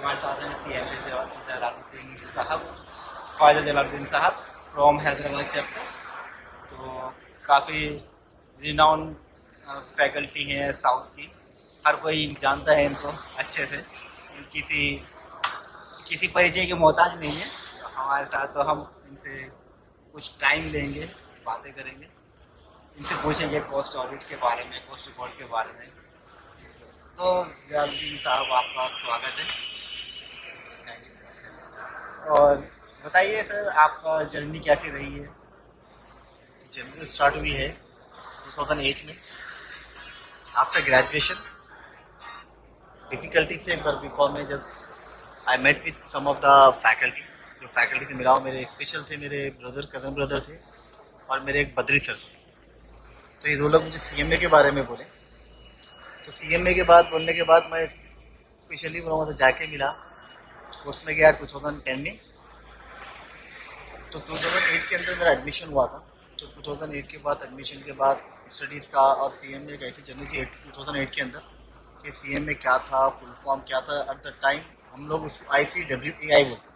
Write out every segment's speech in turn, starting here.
हमारे साथ हैं CM जलालुद्दीन साहब, ख्वाजा जलालुद्दीन साहब फ्रॉम हैदराबाद चैप्टर। तो काफ़ी रिनाउन फैकल्टी हैं साउथ की, हर कोई जानता है इनको अच्छे से, किसी किसी परिचय के मोहताज नहीं है। हमारे साथ तो हम इनसे कुछ टाइम लेंगे, बातें करेंगे, इनसे पूछेंगे कोस्ट ऑडिट के बारे में, कोस्ट रिपोर्ट के बारे में। तो जलालुद्दीन साहब, आपका स्वागत है। Thank you sir. और बताइए सर, आपका जर्नी कैसी रही है? जर्नी स्टार्ट हुई है 2008 में आफ्टर ग्रेजुएशन। डिफिकल्टी से पर बीकॉम में just I met with some of the faculty. जो फैकल्टी से मिला हूँ, मेरे स्पेशल थे, मेरे ब्रदर, कज़न ब्रदर थे, और मेरे एक बद्री सर थे। तो ये दो लोग मुझे CMA के बारे में बोले। तो CMA के बाद बोलने के बाद मैं स्पेशली बोला तो जाके मिला, कोर्स में गया 2010 में। तो 2008 के अंदर मेरा एडमिशन हुआ था। तो 2008 के बाद एडमिशन के बाद स्टडीज़ का और CMA एक ऐसी जर्नी थी 2008 के अंदर कि CMA क्या था, फुल फॉर्म क्या था। एट द टाइम हम लोग उसको ICWAI बोलते,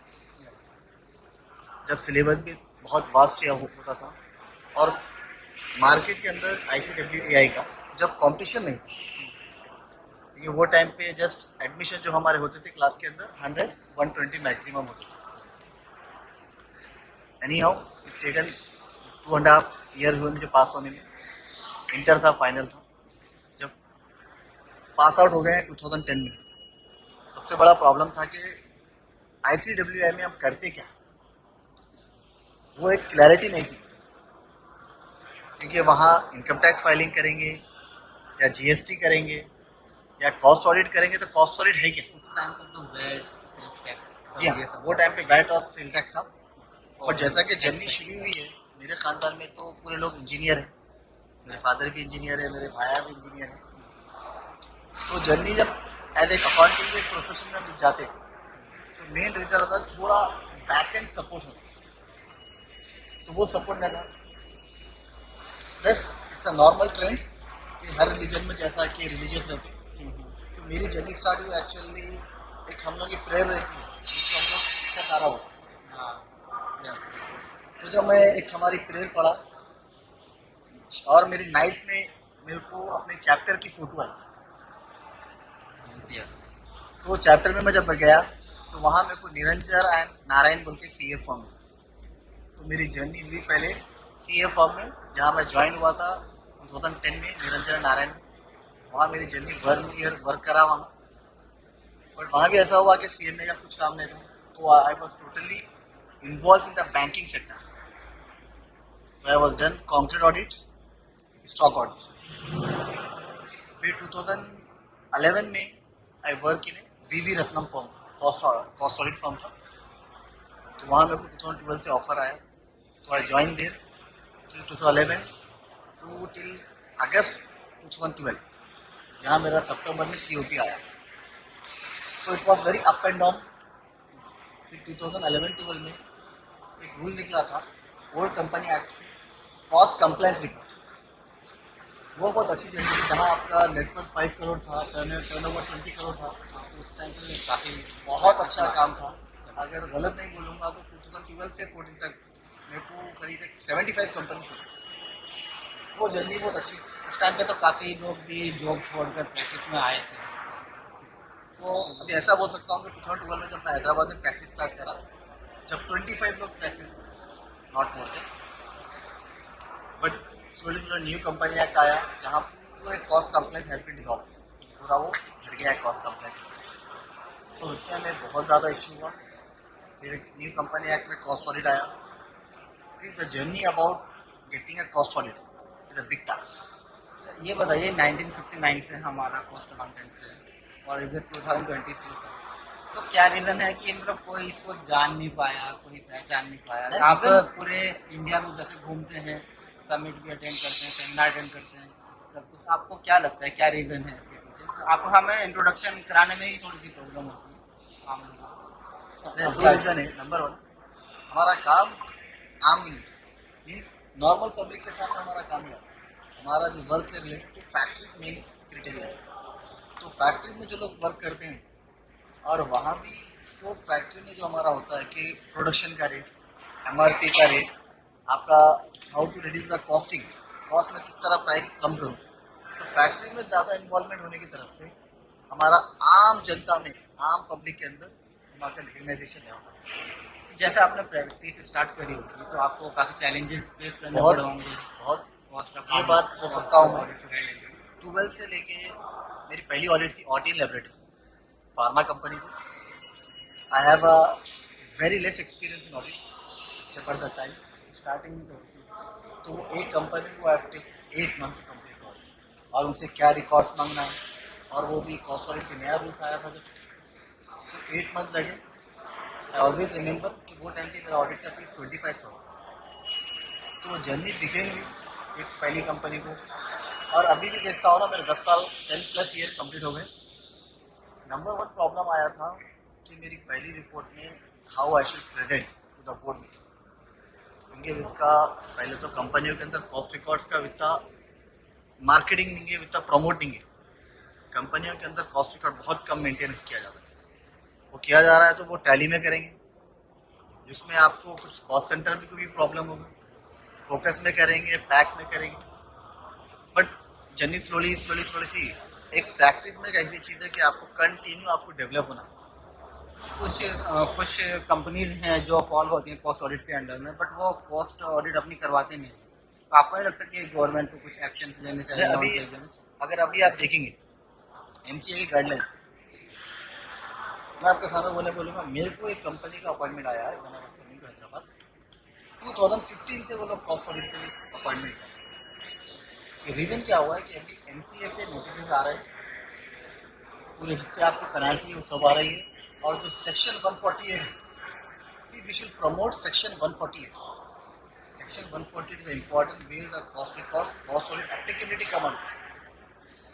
जब सिलेबस भी बहुत वास्ट होता था, और मार्केट के अंदर ICWAI का जब कंपटीशन नहीं था, क्योंकि वो टाइम पे जस्ट एडमिशन जो हमारे होते थे क्लास के अंदर 100-120 मैक्सिमम होते थे। Any how it taken 2.5 year हुए मुझे पास होने में। इंटर था, फाइनल था। जब पास आउट हो गए हैं 2010 में, सबसे बड़ा प्रॉब्लम था कि ICWAI में हम करते क्या, वो एक क्लैरिटी नहीं थी। क्योंकि वहाँ इनकम टैक्स फाइलिंग करेंगे या GST करेंगे या कॉस्ट ऑडिट करेंगे, तो कॉस्ट ऑडिट है क्या? उस टाइम पर तो वैट, सेल्स टैक्स, जी सब ये हाँ, सब वो टाइम पे वैट और सेल टैक्स था। और जैसा कि जर्नी टैक्स। शुरू हुई है, मेरे खानदान में तो पूरे लोग इंजीनियर हैं। मेरे फादर भी इंजीनियर है, मेरे भाया भी इंजीनियर है। तो जर्नी जब एज ए अकाउंटिंग के प्रोफेशन में हम जाते, तो मेन रीजन होता है थोड़ा बैक एंड सपोर्ट होता, तो वो सपोर्ट नहीं था। That's it's a normal trend कि हर रिलीजन में जैसा कि रिलीजियस रहते। तो मेरी जर्नी स्टार्ट हुई एक्चुअली, एक हम लोग की प्रेयर रहती है जिसको हम लोग इसका तारा होता हाँ, है। तो जब मैं एक हमारी प्रेयर पढ़ा, और मेरी नाइट में मेरे को अपने चैप्टर की फोटो आई थी। यस। तो चैप्टर में मैं जब गया, तो वहाँ मेरे को निरंजन एंड नारायण बोल के CA फॉर्म में। तो मेरी जर्नी हुई पहले CA फॉर्म में, जहाँ मैं ज्वाइन हुआ था 2010 में निरंजन नारायण में। वहाँ मेरी जर्नी 1 ईयर वर्क करा वहाँ। बट वहाँ भी ऐसा हुआ कि CMA का कुछ काम नहीं था, तो I was totally involve in the banking sector. I was done concrete audits, stock audit. फिर 2011 में I work in VV Ratnam form, cost audit form था। तो वहाँ मेरे को 2012 से ऑफर आया, तो I join there till 2011 to till August 2012, जहाँ मेरा सितंबर में COP आया। तो it was very up and down. फिर 2011-12 में एक रूल निकला था ओल्ड कंपनी एक्ट से, कॉस्ट कंप्लायंस रिपोर्ट। वो बहुत अच्छी जर्नी थी, जहाँ आपका नेटवर्क 5 करोड़ था, टर्नओवर 20 करोड़ था। उस टाइम पे काफ़ी बहुत अच्छा काम था। अगर गलत नहीं बोलूँगा तो 2012 से 14 तक मेरे को करीब 75 कंपनीज मिली। वो जर्नी बहुत अच्छी थी। उस टाइम पे तो काफ़ी लोग भी जॉब छोड़कर प्रैक्टिस में आए थे। तो अभी ऐसा बोल सकता हूँ कि 2012 में जब मैं हैदराबाद में प्रैक्टिस स्टार्ट करा, जब 25 लोग प्रैक्टिस कर, not more than. But slowly slowly new company act आया, जहाँ पूरे cost complaint help be dissolve, पूरा वो हट गया है कॉस्ट कंप्लेंट। तो उसमें हमें बहुत ज़्यादा इश्यू हुआ। फिर एक न्यू कंपनी एक्ट में कॉस्ट ऑडिट आया। फिर the journey about getting a cost audit is a big task. अच्छा, ये बताइए, 1959 से हमारा कॉस्ट अकाउंटेंट से और इधर 2023 तक, तो क्या रीज़न है कि मतलब कोई इसको जान नहीं पाया, कोई पहचान नहीं पाया? आप रीजन पूरे इंडिया में जैसे घूमते हैं, समिट भी अटेंड करते हैं, सेमिनार अटेंड करते हैं, सब कुछ, आपको क्या लगता है क्या रीज़न है इसके पीछे? तो आपको हमें इंट्रोडक्शन कराने में ही थोड़ी सी प्रॉब्लम होती है आम लोगों को। तो दो रीजन है। नंबर वन, हमारा काम आम नहीं मीन्स नॉर्मल पब्लिक के सामने हमारा काम ही आता है। हमारा जो वर्क है related to factories main criteria है। तो फैक्ट्रीज में जो लोग वर्क करते हैं, और वहाँ भी स्कोप फैक्ट्री में जो हमारा होता है कि प्रोडक्शन का रेट, एमआरपी का रेट, आपका how to reduce the costing, cost में किस तरह प्राइस कम करूँ, तो फैक्ट्री में ज़्यादा इन्वॉल्वमेंट होने की तरफ से हमारा आम जनता में, आम पब्लिक के अंदर हमारा रिकग्नाइजेशन है। जैसे आपने प्रैक्टिस स्टार्ट करी होगी तो आपको काफ़ी चैलेंजेस फेस करने बहुत पड़े होंगे। बहुत कॉस्ट ऑफ ये बात बोल सकता हूँ मैं, 12 से लेके मेरी पहली ऑडिट थी ऑटिन लेबोरेटरी, फार्मा कंपनी थी। I have a very less experience in audit जब द टाइम स्टार्टिंग तो वो एक कंपनी को I take 8 month to complete कर, और उनसे क्या रिकॉर्ड्स मांगना है, और वो भी कॉस्ट ऑडिट पे नया रूल्स आया था जब, तो 8 मंथ लगे। आई ऑलवेज रिमेंबर कि वो टाइम पे मेरा ऑडिट का फीस 25,000। तो वो जर्नी बिगेन हुई एक पहली कंपनी को, और अभी भी देखता हूँ ना, मेरे 10 साल 10+ ईयर कंप्लीट हो गए। नंबर 1 प्रॉब्लम आया था कि मेरी पहली रिपोर्ट में how I should present to the board, क्योंकि इसका पहले तो कंपनियों के अंदर कॉस्ट रिकॉर्ड्स का वित्ता मार्केटिंग नहीं है, वित्ता प्रमोटिंग है। कंपनियों के अंदर कॉस्ट रिकॉर्ड बहुत कम मेंटेन किया जाता है। वो किया जा रहा है तो वो टैली में करेंगे, जिसमें आपको कुछ कॉस्ट सेंटर में कोई प्रॉब्लम होगा, फोकस में करेंगे, पैक में करेंगे, but journey slowly slowly slowly सी एक प्रैक्टिस में एक ऐसी चीज़ है कि आपको कंटिन्यू आपको डेवलप होना। कुछ कंपनीज हैं जो फॉल होती हैं कॉस्ट ऑडिट के अंडर में, बट वो कॉस्ट ऑडिट अपनी करवाते नहीं। तो आपको नहीं लगता कि गवर्नमेंट को कुछ एक्शन लेने चाहिए? अभी अगर अभी आप देखेंगे एमसीए की गाइडलाइंस, मैं आपके सामने बोलूँगा, मेरे को एक कंपनी का अपॉइंटमेंट आया है मैंने हैदराबाद, 2015 से वो लोग कॉस्ट ऑडिट के लिए अपॉइंटमेंट कर रहे हैं। रीज़न क्या हुआ है कि अभी एमसीए से नोटिस आ रहे हैं, पूरे जितने आपको पेनल्टी है वो सब आ रही है, और जो सेक्शन 148 है कि we should promote section 148। Section 148 is important where the cost records, cost audit applicability come under,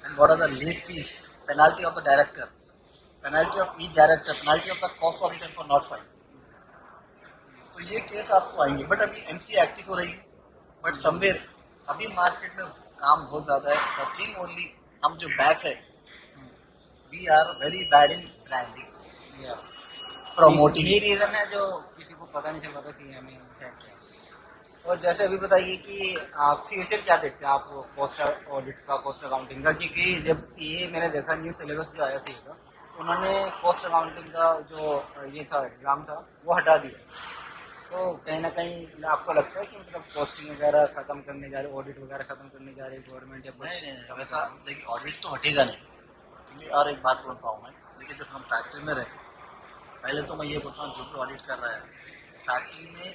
and what are the late fees, penalty of the director, penalty of each director, penalty of the cost auditor for not filing। तो ये case आपको आएंगे, but अभी MCA active हो रही है, but somewhere अभी market में काम बहुत ज़्यादा है। द थिंग ओनली हम जो बैक है, we are very bad in branding, promoting. यही रीज़न है जो किसी को पता नहीं चल पाता सीएम है क्या। और जैसे अभी बताइए कि आप फ्यूचर क्या देखते हैं आप कॉस्ट ऑडिट का, कॉस्ट अकाउंटिंग का? क्योंकि जब सीए मैंने देखा न्यू सिलेबस जो आया सीए का, उन्होंने कॉस्ट अकाउंटिंग का जो ये था एग्ज़ाम था वो हटा दिया। तो कहीं ना कहीं आपको लगता है कि मतलब कॉस्टिंग वगैरह खत्म करने जा रहे, ऑडिट वगैरह खत्म करने जा रही है गवर्नमेंट या कुछ? नहीं, वैसा देखिए ऑडिट तो हटेगा नहीं, क्योंकि और एक बात बोलता हूँ मैं, देखिए जब हम फैक्ट्री में रहते, पहले तो मैं ये बोलता हूँ जो भी ऑडिट कर रहा है फैक्ट्री में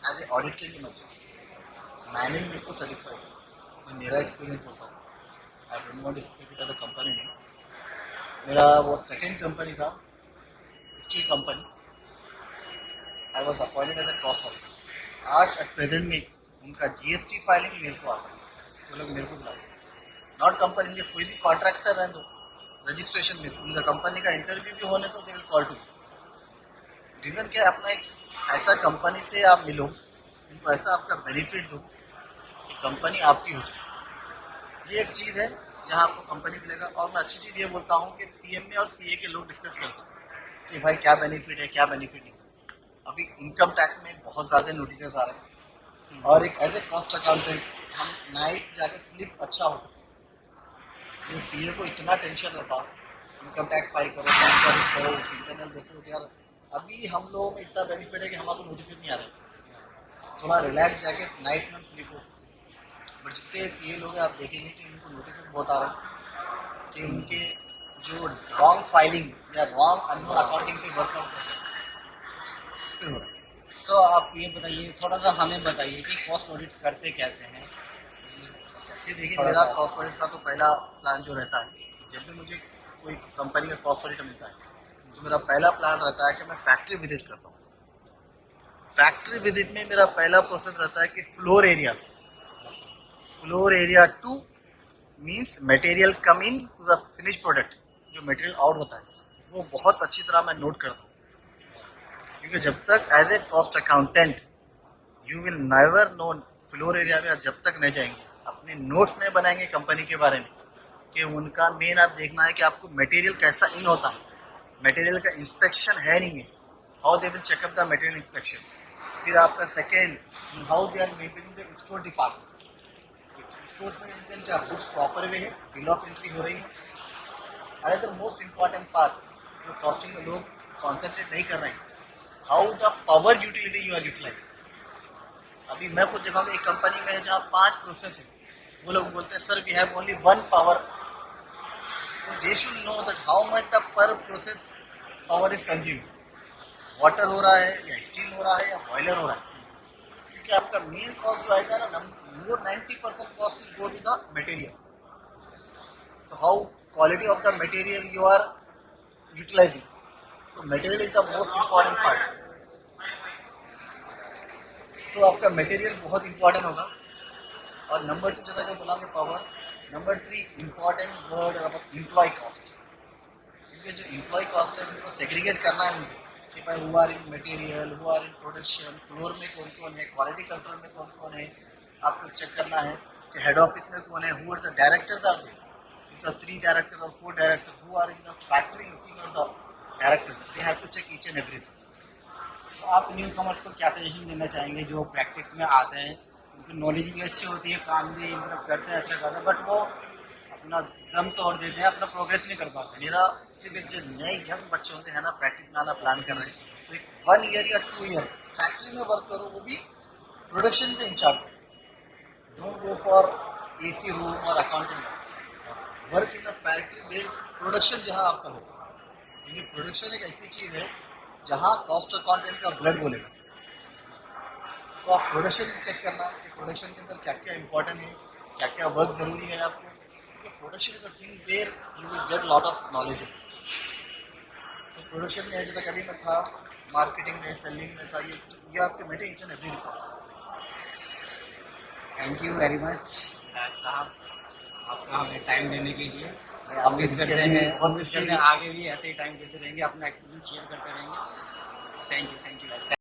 एज ए ऑडिट के लिए मत जाओ, मैनेजमेंट को सेटिस्फाई करो। मैं मेरा एक्सपीरियंस बोलता हूँ, I don't want to specify the company name, मेरा वो सेकेंड कंपनी था, steel company, I was appointed as a cost auditor. आज एट प्रेजेंट में उनका जीएसटी फाइलिंग मेरे को आता है, वो लोग मेरे को बुलाते, नॉट कंपनी के कोई भी कॉन्ट्रैक्टर रहने दो, रजिस्ट्रेशन में उनका कंपनी का इंटरव्यू भी होने तो they will call to. Reason क्या है, अपना एक ऐसा कंपनी से आप मिलो, उनको ऐसा आपका बेनिफिट दो कि कंपनी आपकी हो जाए। ये एक चीज़ है जहाँ आपको कंपनी मिलेगा। और मैं अच्छी चीज़ ये बोलता हूँ कि सीएमए और सीए के लोग डिस्कस करते हैं कि भाई क्या बेनिफिट है, क्या बेनिफिट नहीं। अभी इनकम टैक्स में बहुत ज़्यादा नोटिस आ रहे हैं, और एक एज ए कॉस्ट अकाउंटेंट हम नाइट जाके स्लीप अच्छा हो सकते। ये सीए को इतना टेंशन रहता, इनकम टैक्स फाइल करो, टैक्स ऑडिट करो, इंटरनल देखो यार। अभी हम लोगों में इतना बेनिफिट है कि हमारे को नोटिस नहीं आ रहा, थोड़ा रिलैक्स जाके नाइट में स्लीप हो सकते। बट जितने सीए लोग हैं आप देखेंगे कि उनको नोटिस बहुत आ रहा है कि उनके जो रॉन्ग फाइलिंग या रॉन्ग अननोन अकाउंटिंग से वर्कआउट करते हैं उस पर हो रहा है। तो आप ये बताइए, थोड़ा सा हमें बताइए कि कॉस्ट ऑडिट करते कैसे हैं? ये देखिए मेरा कॉस्ट ऑडिट का तो पहला प्लान जो रहता है, जब भी मुझे कोई कंपनी का कॉस्ट ऑडिट मिलता है तो मेरा पहला प्लान रहता है कि मैं फैक्ट्री विजिट करता हूँ। फैक्ट्री विजिट में मेरा पहला प्रोसेस रहता है कि फ्लोर एरिया से, floor area to means material come in to the finish product, जो मटेरियल आउट होता है वो बहुत अच्छी तरह मैं नोट करता हूँ। क्योंकि जब तक as a cost accountant you will never know floor area में आप जब तक नहीं जाएंगे, अपने नोट्स नहीं बनाएंगे कंपनी के बारे में, कि उनका मेन आप देखना है कि आपको मटेरियल कैसा इन होता है, मटेरियल का इंस्पेक्शन है नहीं है, how they will checkup the material inspection. फिर आपका second, how they are maintaining the store department, stores में इनके क्या बुक्स प्रॉपर वे है, बिल ऑफ एंट्री हो रही है। अनदर मोस्ट इंपॉर्टेंट पार्ट जो कॉस्टिंग में लोग कॉन्सेंट्रेट नहीं कर रहे हैं, how the power utility you are utilize. अभी मैं खुद देखा एक कंपनी में है जहाँ 5 प्रोसेस है, वो लोग बोलते हैं sir we have only 1 power. They should know that how much the per process power is consume, water हो रहा है या स्टीम हो रहा है या बॉयलर हो रहा है। क्योंकि आपका मेन कॉस्ट जो आएगा ना, more 90% cost will go to the material. So how quality of the material you are utilizing. So material is the most important part. तो आपका मटेरियल बहुत इंपॉर्टेंट होगा। और नंबर 2 जैसा जो बोलांगे power, number 3 important word about employ cost. क्योंकि जो एम्प्लॉय कॉस्ट है उनको सेग्रीगेट करना है उनको कि भाई who are in material, who are in production, floor में कौन कौन है, क्वालिटी कंट्रोल में कौन कौन है, आपको चेक करना है कि हेड ऑफिस में कौन है, who are the directors are there, the 3 directors or 4 directors who are in the factory looking at the directors, they have to check each and everything. तो आप न्यू कमर्स को क्या सजेशन देना चाहेंगे जो प्रैक्टिस में आते हैं, उनकी नॉलेज भी अच्छी होती है, काम भी इम्प्रूव करते हैं अच्छा खासा, बट वो अपना दम तोड़ देते हैं, अपना प्रोग्रेस नहीं कर पाते। मेरा सिर्फ एक जो नए यंग बच्चे होते हैं ना, प्रैक्टिस में आना प्लान कर रहे हैं, तो एक 1 ईयर या 2 ईयर फैक्ट्री में वर्क करो, वो भी प्रोडक्शन पे in charge. Don't go for AC room और accounting, work in factory based production जहाँ आपका हो। क्योंकि प्रोडक्शन एक ऐसी चीज़ है जहाँ कॉस्ट अकाउंटेंट का ब्लड बोलेगा। तो आप प्रोडक्शन चेक करना कि प्रोडक्शन के अंदर क्या क्या इंपॉर्टेंट है, क्या क्या वर्क ज़रूरी है आपको। ये production is a thing where you will get lot of knowledge. तो प्रोडक्शन में जैसा कभी मैं था, मार्केटिंग में, सेलिंग में था, ये आपके maintain each and every records. Thank you very much साहब, आपका हमें टाइम देने के लिए। आपसे उम्मीद करते करते हैं बहुत खुशी हुई। आगे भी ऐसे ही टाइम देते रहेंगे, अपना एक्सपीरियंस शेयर करते रहेंगे। Thank you very much.